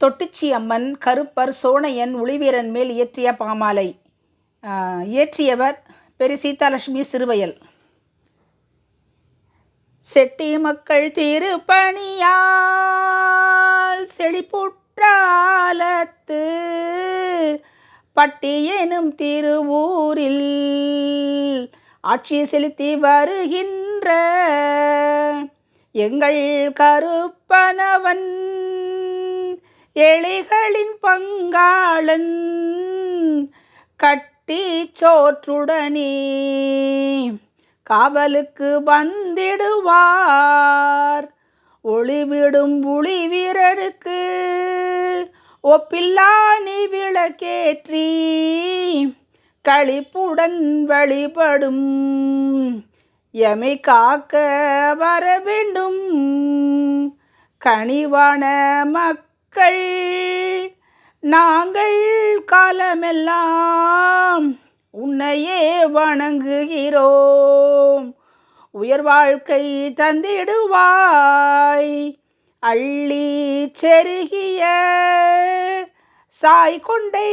தொட்டிச்சி அம்மன் கருப்பர் சோனையன் ஒளிவீரன் மேல் இயற்றிய பாமாலை. இயற்றியவர் பெரிய சீதாலட்சுமி சிறுவயல். செட்டி மக்கள் திருப்பணியால் செழிப்புற்றாலத்து பட்டி எனும் திருவூரில் ஆட்சி செலுத்தி வருகின்ற எங்கள் கருப்பனவன் எளிகளின் பங்காளன் கட்டி சோற்றுடனே காவலுக்கு வந்திடுவார். ஒளிவிடும் ஒளிவீரனுக்கு ஒப்பில்லா நீ விளக்கேற்றி களிப்புடன் வழிபடும் எமை காக்க வர வேண்டும். கனிவான மக்கள் நாங்கள் காலமெல்லாம் உன்னையே வணங்குகிறோம். உயர் வாழ்க்கை தந்திடுவாய். அள்ளி செருகிய சாய் கொண்டை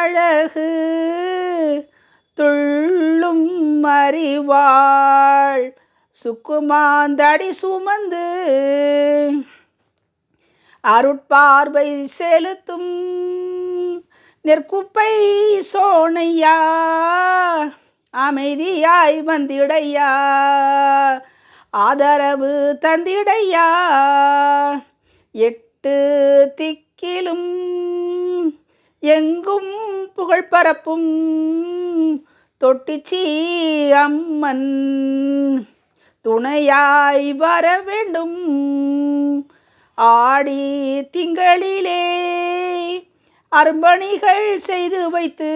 அழகு துள்ளும் அறிவாள் சுக்குமாந்தடி சுமந்து அருட்பார்வை செலுத்தும் நெற்குப்பை சோனையா அமைதியாய் வந்திடையா ஆதரவு தந்திடையா. எட்டு திக்கிலும் எங்கும் புகழ் பரப்பும் தொட்டிச்சி அம்மன் துணையாய் வர வேண்டும். ஆடி திங்களிலே அரும்பணிகள் செய்து வைத்து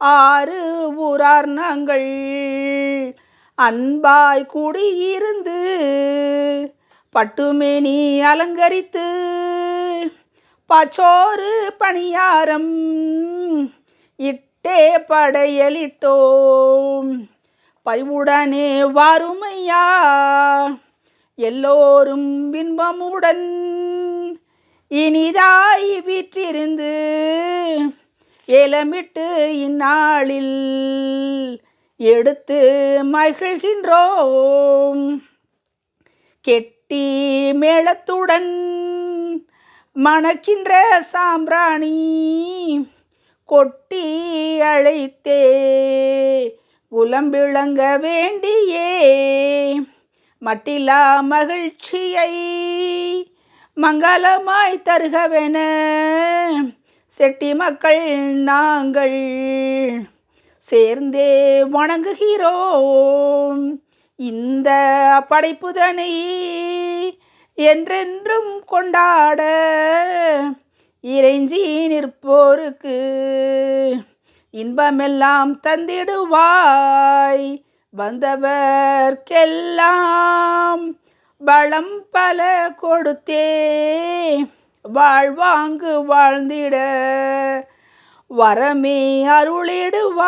6 ஊரார் நாங்கள் அன்பாய் கூடியிருந்து பட்டுமேனி அலங்கரித்து பச்சோறு பணியாரம் இட்டே படையலிட்டோம். பரிவுடனே வாருமையா எல்லோரும் பின்பமுடன் இனிதாய் வீற்றிருந்து ஏலமிட்டு இந்நாளில் எடுத்து மகிழ்கின்றோம். கெட்டி மேளத்துடன் மணக்கின்ற சாம்பிராணி கொட்டி அழைத்தே குலம்பிளங்க வேண்டியே மட்டிலா மகிழ்ச்சியை மங்களமாய் தருகவென செட்டி மக்கள் நாங்கள் சேர்ந்தே வணங்குகிறோம். இந்த படைப்புதனை என்றென்றும் கொண்டாட இறைஞ்சி நிற்போருக்கு இன்பமெல்லாம் தந்திடுவாய். வந்தவர்க்கெல்லாம் பலம் பல கொடுத்தே வாழ்வாங்கு வாழ்ந்திட வரமே அருளிடுவாய்.